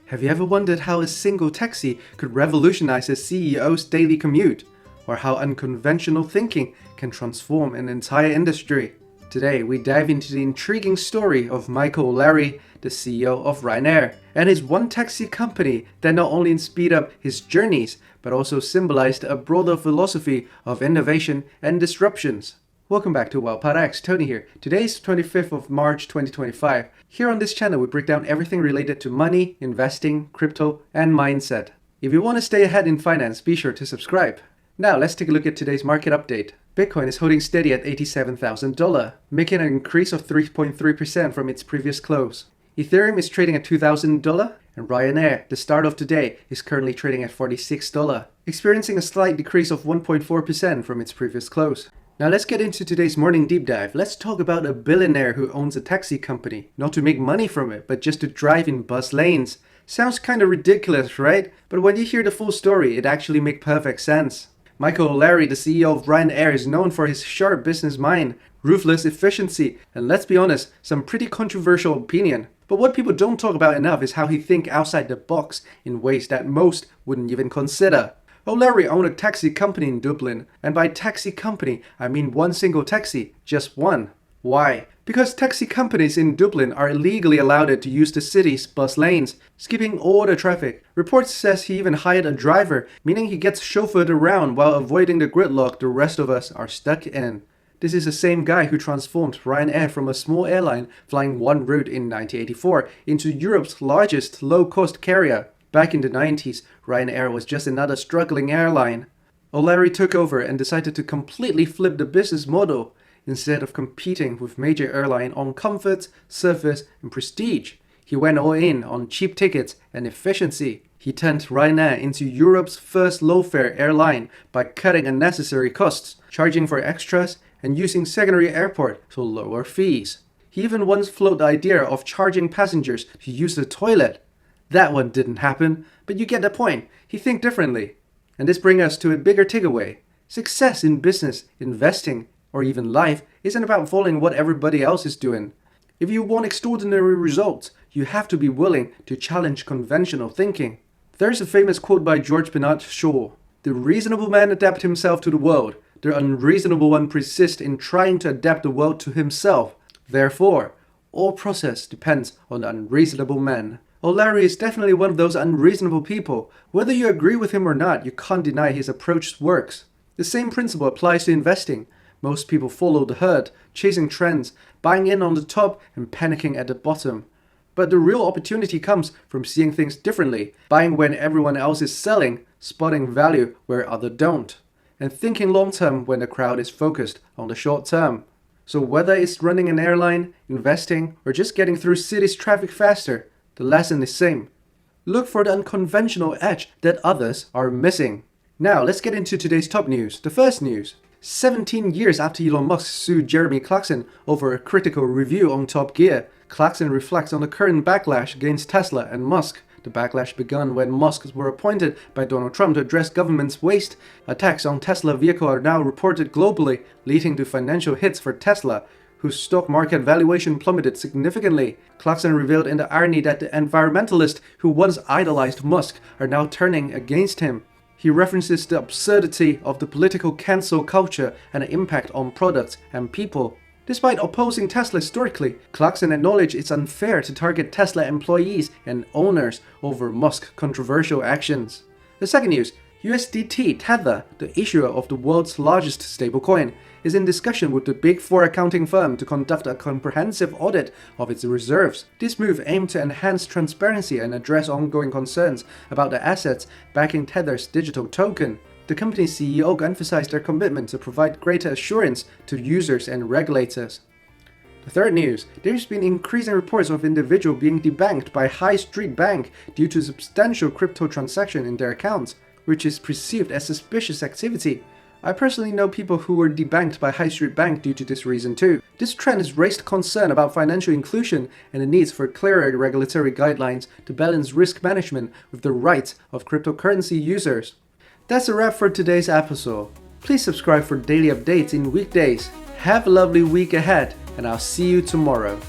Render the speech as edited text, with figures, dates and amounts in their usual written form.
Have you ever wondered how a single taxi could revolutionize a CEO's daily commute? Or how unconventional thinking can transform an entire industry? Today, we dive into the intriguing story of Michael O'Leary, the CEO of Ryanair, and his one taxi company that not only speed up his journeys, but also symbolized a broader philosophy of innovation and disruptions. Welcome back to WildPodX, Tony here. Today is 25th of March 2025. Here on this channel, we break down everything related to money, investing, crypto, and mindset. If you want to stay ahead in finance, be sure to subscribe. Now, let's take a look at today's market update. Bitcoin is holding steady at $87,000, making an increase of 3.3% from its previous close. Ethereum is trading at $2,000, and Ryanair, the start of today, is currently trading at $46, experiencing a slight decrease of 1.4% from its previous close. Now let's get into today's morning deep dive. Let's talk about a billionaire who owns a taxi company, not to make money from it, but just to drive in bus lanes. Sounds kind of ridiculous, right? But when you hear the full story, it actually makes perfect sense. Michael O'Leary, the CEO of Ryanair, is known for his sharp business mind, ruthless efficiency, and let's be honest, some pretty controversial opinion. But what people don't talk about enough is how he thinks outside the box in ways that most wouldn't even consider. O'Leary owned a taxi company in Dublin, and by taxi company, I mean one single taxi, just one. Why? Because taxi companies in Dublin are illegally allowed to use the city's bus lanes, skipping all the traffic. Reports says he even hired a driver, meaning he gets chauffeured around while avoiding the gridlock the rest of us are stuck in. This is the same guy who transformed Ryanair from a small airline flying one route in 1984 into Europe's largest low-cost carrier. Back in the 90s, Ryanair was just another struggling airline. O'Leary took over and decided to completely flip the business model. Instead of competing with major airlines on comfort, service, and prestige, he went all in on cheap tickets and efficiency. He turned Ryanair into Europe's first low-fare airline by cutting unnecessary costs, charging for extras, and using secondary airport to lower fees. He even once floated the idea of charging passengers to use the toilet. That one didn't happen, but you get the point. He thinks differently. And this brings us to a bigger takeaway. Success in business, investing, or even life isn't about following what everybody else is doing. If you want extraordinary results, you have to be willing to challenge conventional thinking. There's a famous quote by George Bernard Shaw. The reasonable man adapts himself to the world. The unreasonable one persists in trying to adapt the world to himself. Therefore, all process depends on the unreasonable man. O'Leary is definitely one of those unreasonable people. Whether you agree with him or not, you can't deny his approach works. The same principle applies to investing. Most people follow the herd, chasing trends, buying in on the top and panicking at the bottom. But the real opportunity comes from seeing things differently, buying when everyone else is selling, spotting value where others don't, and thinking long-term when the crowd is focused on the short-term. So whether it's running an airline, investing, or just getting through city's traffic faster, the lesson is same. Look for the unconventional edge that others are missing. Now let's get into today's top news. The first news. 17 years after Elon Musk sued Jeremy Clarkson over a critical review on Top Gear, Clarkson reflects on the current backlash against Tesla and Musk. The backlash began when Musk were appointed by Donald Trump to address government's waste. Attacks on Tesla vehicles are now reported globally, leading to financial hits for Tesla, whose stock market valuation plummeted significantly. Clarkson revealed in the irony that the environmentalists who once idolized Musk are now turning against him. He references the absurdity of the political cancel culture and the impact on products and people. Despite opposing Tesla historically, Clarkson acknowledged it's unfair to target Tesla employees and owners over Musk's controversial actions. The second news. USDT Tether, the issuer of the world's largest stablecoin, is in discussion with the Big Four accounting firm to conduct a comprehensive audit of its reserves. This move aimed to enhance transparency and address ongoing concerns about the assets backing Tether's digital token. The company's CEO emphasized their commitment to provide greater assurance to users and regulators. The third news. There's been increasing reports of individuals being debanked by High Street Bank due to substantial crypto transactions in their accounts, which is perceived as suspicious activity. I personally know people who were debanked by High Street Bank due to this reason too. This trend has raised concern about financial inclusion and the needs for clearer regulatory guidelines to balance risk management with the rights of cryptocurrency users. That's a wrap for today's episode. Please subscribe for daily updates in weekdays. Have a lovely week ahead, and I'll see you tomorrow.